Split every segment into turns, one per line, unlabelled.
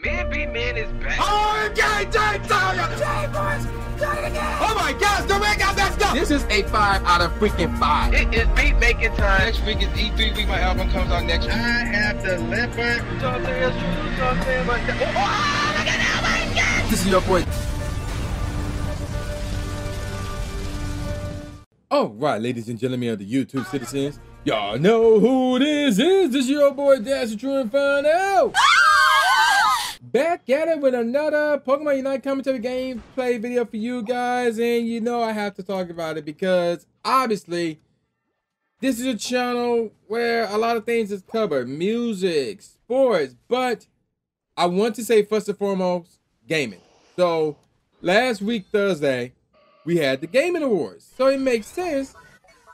Man be man is back.
Oh, oh my gosh, the ring got messed up.
This is a 5 out of freaking 5.
It is beat making time.
Next week is E3 week. My album comes out next week.
I have the leopard. Something is true, something but oh, look at that, my God.
This is your boy. All right, ladies and gentlemen of the YouTube citizens, y'all know who this is. This is your boy Dash True and Find Out. Back at it with another Pokemon Unite commentary gameplay video for you guys, and you know I have to talk about it because obviously this is a channel where a lot of things is covered, music, sports, but I want to say first and foremost, gaming. So last week Thursday we had the Gaming Awards, so it makes sense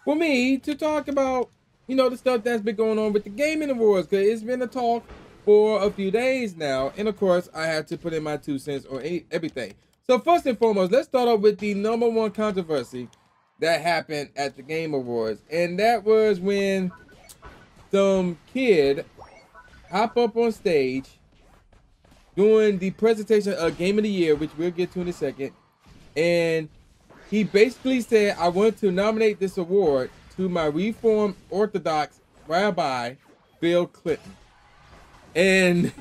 for me to talk about, you know, the stuff that's been going on with the Gaming Awards, because it's been a talk for a few days now, and of course I had to put in my 2 cents on everything. So first and foremost, let's start off with the #1 controversy that happened at the Game Awards, and that was when some kid hopped up on stage doing the presentation of Game of the Year, which we'll get to in a second, and he basically said, I want to nominate this award to my Reformed Orthodox Rabbi, Bill Clinton. And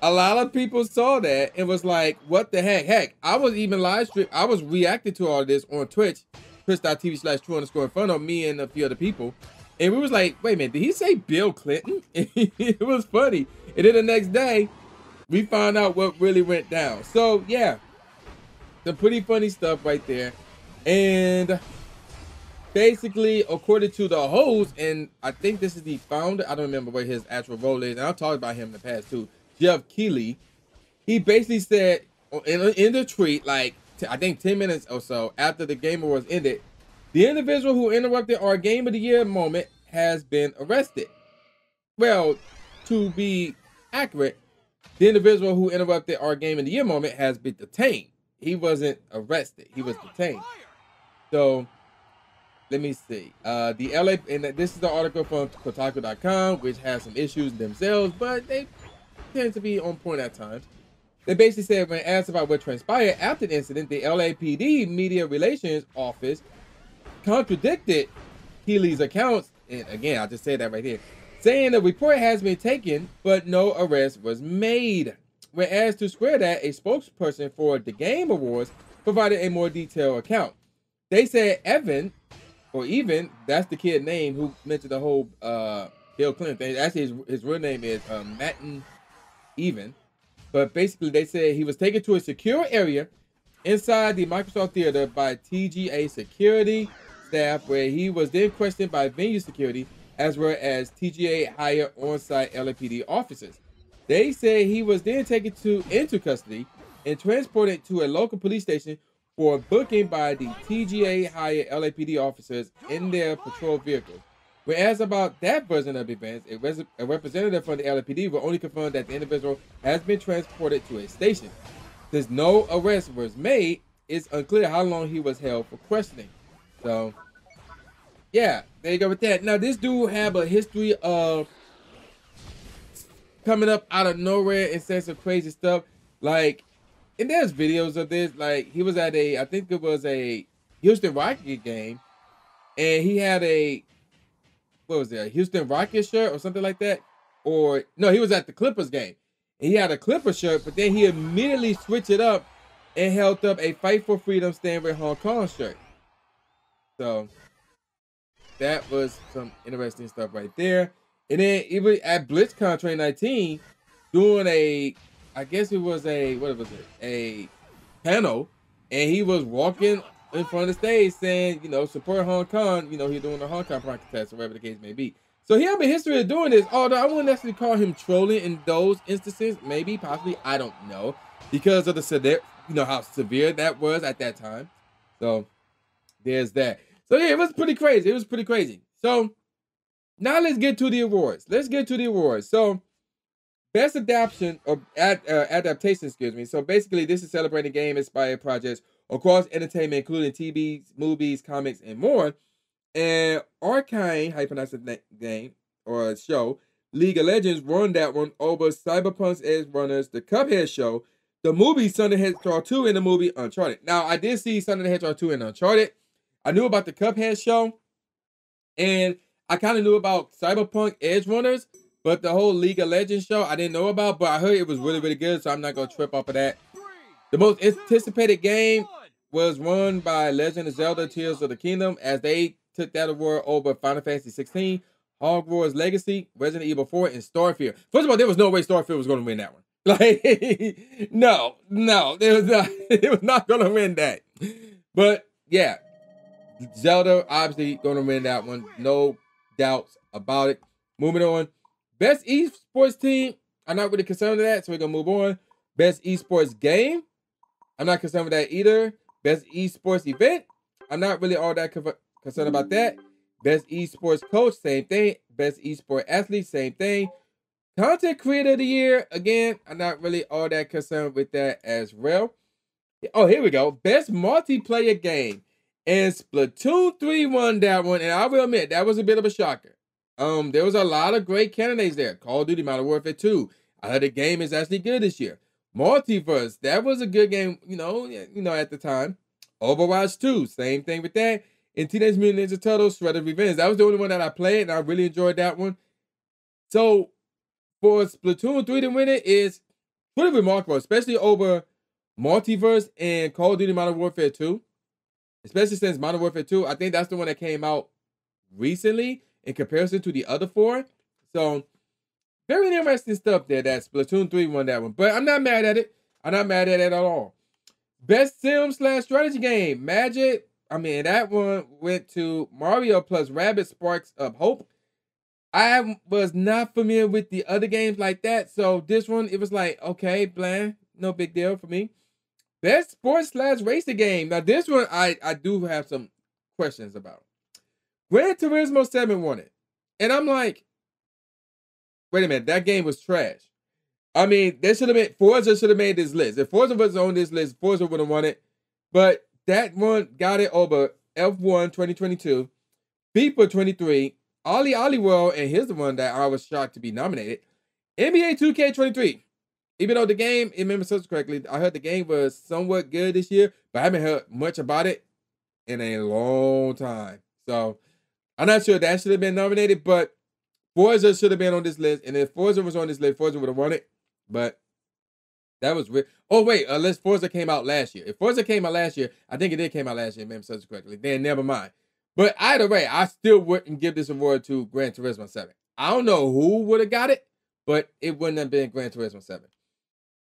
a lot of people saw that and was like, what the heck? Heck, I was even live stream. I was reacting to all this on Twitch, twitch.tv/true_inferno, me and a few other people. And we was like, wait a minute, did he say Bill Clinton? It was funny. And then the next day, we found out what really went down. So yeah, some pretty funny stuff right there. And basically, according to the host, and I think this is the founder, I don't remember what his actual role is, and I'll talk about him in the past too, Jeff Keighley, he basically said in the tweet, like, I think 10 minutes or so after the Game Awards ended, the individual who interrupted our Game of the Year moment has been arrested. Well, to be accurate, the individual who interrupted our Game of the Year moment has been detained. He wasn't arrested, he was detained. So let me see. The LA, and this is the article from Kotaku.com, which has some issues themselves, but they tend to be on point at times. They basically said, when asked about what transpired after the incident, the LAPD Media Relations Office contradicted Keeley's accounts, and again, I'll just say that right here, saying the report has been taken, but no arrest was made. When asked to square that, a spokesperson for the Game Awards provided a more detailed account. They said Evan, or even, that's the kid name who mentioned the whole Bill Clinton thing. Actually, his real name is Matten Even. But basically, they said he was taken to a secure area inside the Microsoft Theater by TGA security staff, where he was then questioned by venue security, as well as TGA hired on-site LAPD officers. They say he was then taken into custody and transported to a local police station for booking by the TGA hired LAPD officers in their patrol vehicle. When asked about that version of events, a representative from the LAPD will only confirm that the individual has been transported to a station. Since no arrest was made, it's unclear how long he was held for questioning. So, yeah, there you go with that. Now, this dude have a history of coming up out of nowhere and saying some crazy stuff. Like, and there's videos of this, like he was at I think it was a Houston Rockets game, and he had a Houston Rockets shirt or something like that, or no, he was at the Clippers game, and he had a Clippers shirt, but then he immediately switched it up and held up a Fight for Freedom Stand with Hong Kong shirt. So that was some interesting stuff right there. And then even at BlizzCon 2019, doing I guess it was a panel, and he was walking in front of the stage saying, you know, support Hong Kong, you know, he's doing the Hong Kong protest or whatever the case may be. So he had a history of doing this, although I wouldn't necessarily call him trolling in those instances, maybe, possibly, I don't know, because of the, you know, how severe that was at that time. So there's that. So yeah, it was pretty crazy. It was pretty crazy. So now let's get to the awards. So best adaptation or adaptation, excuse me. So basically, this is celebrating game-inspired projects across entertainment, including TVs, movies, comics, and more. And Arcane, how you pronounce the name or show, League of Legends won that one over Cyberpunk's Edge Runners, the Cuphead show, the movie Sonic the Hedgehog 2, and the movie Uncharted. Now, I did see Sonic the Hedgehog 2 and Uncharted. I knew about the Cuphead show, and I kind of knew about Cyberpunk Edge Runners, but the whole League of Legends show I didn't know about, but I heard it was really, really good, so I'm not going to trip off of that. The most anticipated game was won by Legend of Zelda Tears of the Kingdom, as they took that award over Final Fantasy 16, Hogwarts Legacy, Resident Evil 4, and Starfield. First of all, there was no way Starfield was going to win that one. Like, no, it was not going to win that. But yeah, Zelda obviously going to win that one. No doubts about it. Moving on. Best esports team. I'm not really concerned with that, so we're going to move on. Best esports game. I'm not concerned with that either. Best esports event. I'm not really all that concerned about that. Best esports coach, same thing. Best esports athlete, same thing. Content creator of the year, again, I'm not really all that concerned with that as well. Oh, here we go. Best multiplayer game. And Splatoon 3 won that one, and I will admit, that was a bit of a shocker. There was a lot of great candidates there. Call of Duty Modern Warfare 2. I heard the game is actually good this year. Multiverse, that was a good game, you know, at the time. Overwatch 2, same thing with that. And Teenage Mutant Ninja Turtles Shredder's Revenge. That was the only one that I played, and I really enjoyed that one. So, for Splatoon 3 to win it is pretty remarkable, especially over Multiverse and Call of Duty Modern Warfare 2. Especially since Modern Warfare 2, I think that's the one that came out recently in comparison to the other four. So, very interesting stuff there that Splatoon 3 won that one. But I'm not mad at it. I'm not mad at it at all. Best sim/strategy game. Magic. I mean, that one went to Mario plus Rabbids Sparks of Hope. I was not familiar with the other games like that. So this one, it was like, okay, bland. No big deal for me. Best sports/racing game. Now, this one, I do have some questions about. Gran Turismo 7 won it. And I'm like, wait a minute, that game was trash. I mean, Forza should have made this list. If Forza was on this list, Forza would have won it. But that one got it over F1 2022, FIFA 23, Ollie World, and here's the one that I was shocked to be nominated, NBA 2K23. Even though the game, if I remember correctly, I heard the game was somewhat good this year, but I haven't heard much about it in a long time. So I'm not sure that should have been nominated, but Forza should have been on this list. And if Forza was on this list, Forza would have won it. But that was weird. Oh, wait, unless Forza came out last year. If Forza came out last year, I think it did came out last year, if I remember correctly. Then never mind. But either way, I still wouldn't give this award to Gran Turismo 7. I don't know who would have got it, but it wouldn't have been Gran Turismo 7.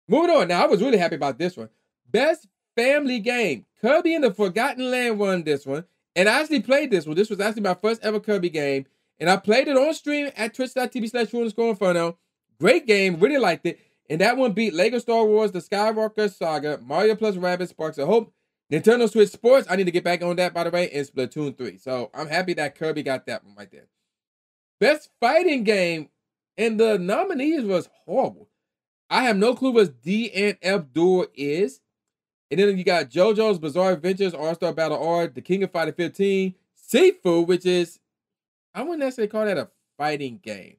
Moving on. Now, I was really happy about this one. Best family game. Kirby and the Forgotten Land won this one. And I actually played this one. This was actually my first ever Kirby game. And I played it on stream at twitch.tv/Inferno. Great game. Really liked it. And that one beat Lego Star Wars, The Skywalker Saga, Mario plus Rabbids Sparks of Hope, Nintendo Switch Sports. I need to get back on that, by the way, and Splatoon 3. So I'm happy that Kirby got that one right there. Best fighting game. And the nominees was horrible. I have no clue what DNF Duel is. And then you got JoJo's Bizarre Adventures, All-Star Battle R, The King of Fighter 15, Sifu, which is, I wouldn't necessarily call that a fighting game.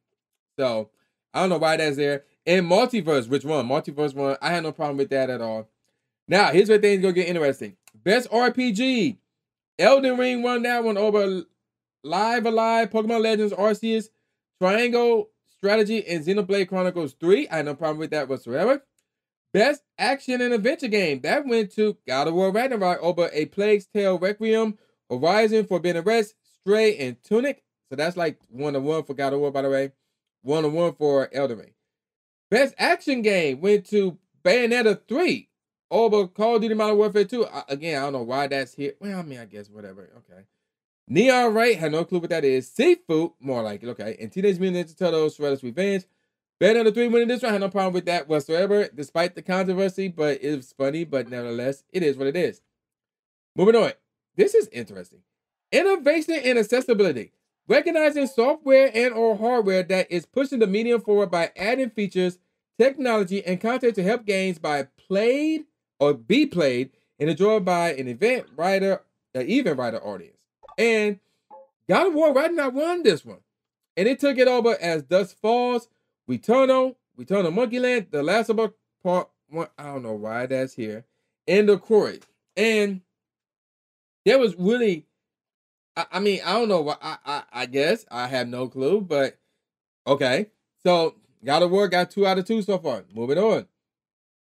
So I don't know why that's there. And Multiverse, which one? Multiverse one. I had no problem with that at all. Now, here's where things gonna get interesting. Best RPG. Elden Ring won that one over Live Alive, Pokemon Legends, Arceus, Triangle Strategy, and Xenoblade Chronicles 3. I had no problem with that whatsoever. Best action and adventure game. That went to God of War Ragnarok over A Plague's Tale Requiem, Horizon Forbidden West, Stray, and Tunic. So that's like 1-1 for God of War, by the way. 1-1 for Elden Ring. Best action game went to Bayonetta 3 over Call of Duty Modern Warfare 2. Again, I don't know why that's here. Well, I mean, I guess whatever. Okay. Neon Wright, had no clue what that is. Seafood, more like it. Okay. And Teenage Mutant Ninja Turtles Shredder's Revenge. Bayonetta 3 winning this one. I had no problem with that whatsoever, despite the controversy. But it was funny. But nevertheless, it is what it is. Moving on. This is interesting. Innovation and accessibility. Recognizing software and or hardware that is pushing the medium forward by adding features, technology, and content to help games be played and enjoyed by an event writer audience. And God of War Ragnarok won this one. And it took it over as Dusk Falls, Returnal, Monkey Land, The Last of Us Part 1, I don't know why that's here, and The Quarry. And there was really, I mean, I don't know what, I guess, I have no clue, but okay. So, God of War got 2 out of 2 so far. Moving on.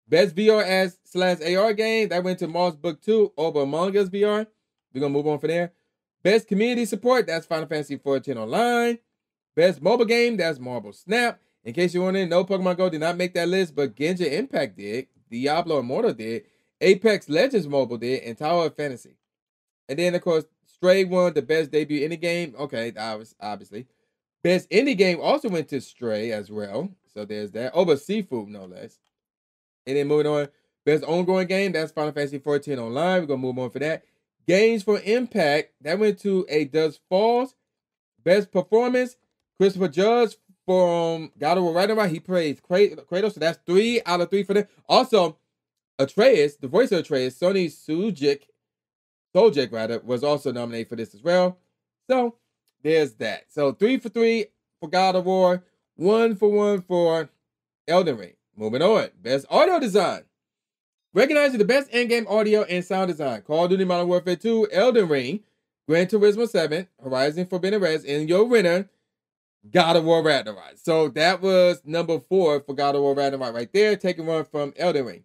Best VR/AR game, that went to Mars Book 2 over Among Us VR. We're going to move on from there. Best community support, that's Final Fantasy XIV Online. Best mobile game, that's Marble Snap. In case you're wondering, no Pokemon Go did not make that list, but Genshin Impact did, Diablo Immortal did, Apex Legends Mobile did, and Tower of Fantasy. And then, of course, Stray won the best debut indie game. Okay, obviously. Best indie game also went to Stray as well. So there's that. Over Seafood, no less. And then moving on, best ongoing game, that's Final Fantasy XIV Online. We're going to move on for that. Games for Impact, that went to A Dusk Falls. Best performance, Christopher Judge from God of War Ragnarok. He plays Kratos, so that's 3 out of 3 for them. Also, Atreus, the voice of Atreus, Sonny Suljic, was also nominated for this as well. So, there's that. So, 3 for 3 for God of War, 1 for 1 for Elden Ring. Moving on. Best audio design. Recognizing the best in-game audio and sound design. Call of Duty Modern Warfare 2, Elden Ring, Gran Turismo 7, Horizon Forbidden West, and your winner, God of War Ragnarok. So that was number 4 for God of War Ragnarok right there, taking one from Elden Ring.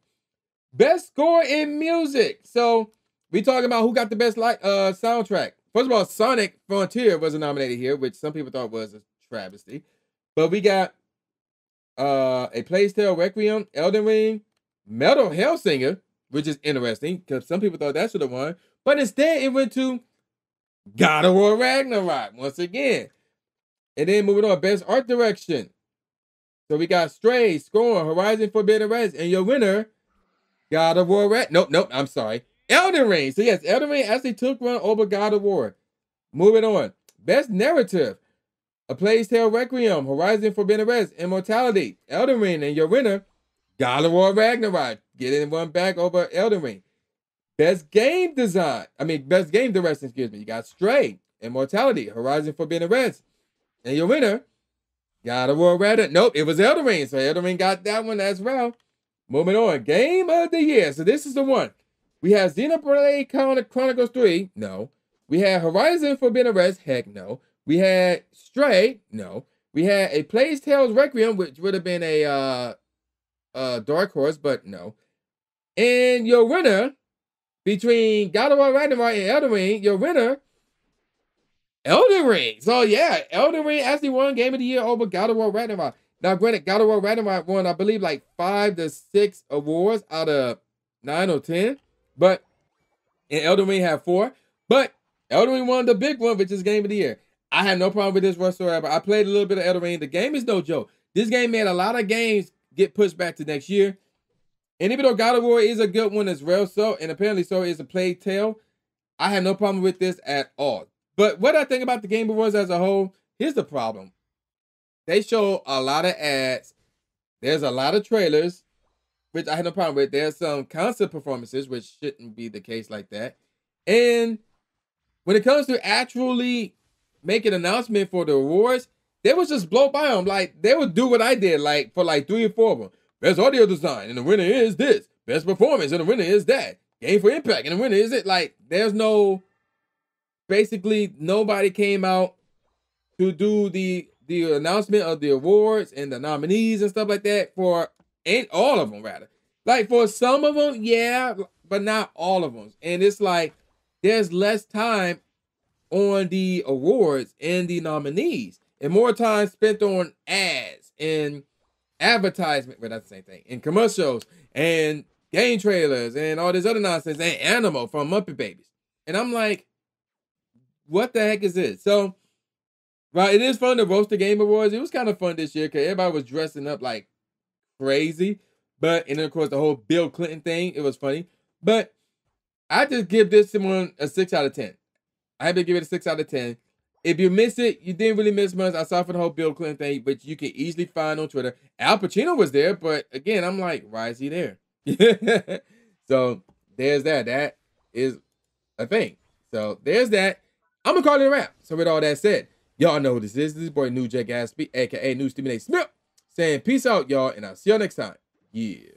Best score in music. So we talking about who got the best soundtrack. First of all, Sonic Frontier wasn't nominated here, which some people thought was a travesty. But we got A Plague Tale Requiem, Elden Ring, Metal Hellsinger, which is interesting because some people thought that should have won. But instead, it went to God of War Ragnarok once again. And then moving on, best art direction. So we got Stray, Scorn, Horizon Forbidden West, and your winner, God of War I'm sorry, Elden Ring. So yes, Elden Ring actually took one over God of War. Moving on, best narrative. A Plague Tale Requiem, Horizon Forbidden West, Immortality, Elden Ring, and your winner, God of War Ragnarok, getting one back over Elden Ring. Best game direction, You got Stray, Immortality, Horizon Forbidden West, and your winner, God of War Ragnarok. Nope, it was Elden Ring, so Elden Ring got that one as well. Moving on, Game of the Year. So this is the one. We have Xenoblade Chronicles 3, no. We had Horizon Forbidden West, heck no. We had Stray, no. We had A Plague Tale Requiem, which would have been a dark horse, but no. And your winner, between God of War Ragnarok and Elden Ring, your winner, Elden Ring. So yeah, Elden Ring actually won Game of the Year over God of War Ragnarok. Now, granted, God of War Ragnarok won, I believe, like 5 to 6 awards out of 9 or 10. But, and Elden Ring had 4. But Elden Ring won the big one, which is Game of the Year. I had no problem with this whatsoever. I played a little bit of Elden Ring. The game is no joke. This game made a lot of games get pushed back to next year. And even though God of War is a good one as well, and apparently so is A Plague Tale, I have no problem with this at all. But what I think about the Game Awards as a whole, here's the problem. They show a lot of ads. There's a lot of trailers, which I have no problem with. There's some concert performances, which shouldn't be the case like that. And when it comes to actually make an announcement for the awards, they would just blow by them. Like, they would do what I did, like, for like 3 or 4 of them. Best audio design, and the winner is this. Best performance, and the winner is that. Game for Impact, and the winner is it. Like, there's no, basically, nobody came out to do the announcement of the awards and the nominees and stuff like that for all of them, rather. Like, for some of them, yeah, but not all of them. And it's like, there's less time on the awards and the nominees, and more time spent on ads and advertisement, but that's the same thing, and commercials and game trailers and all this other nonsense, and Animal from Muppet Babies. And I'm like, what the heck is this? So, right, it is fun to roast the Game Awards. It was kind of fun this year because everybody was dressing up like crazy. But, and then of course the whole Bill Clinton thing, it was funny. But I just give this one a 6 out of 10. I have to give it a 6 out of 10. If you miss it, you didn't really miss much. I saw for the whole Bill Clinton thing, but you can easily find on Twitter. Al Pacino was there, but again, I'm like, why is he there? So there's that. That is a thing. So there's that. I'm going to call it a wrap. So with all that said, Y'all know who this is. This is boy New J Gatsby, aka New Stephen A. Smith, saying peace out, y'all, and I'll see y'all next time. Yeah.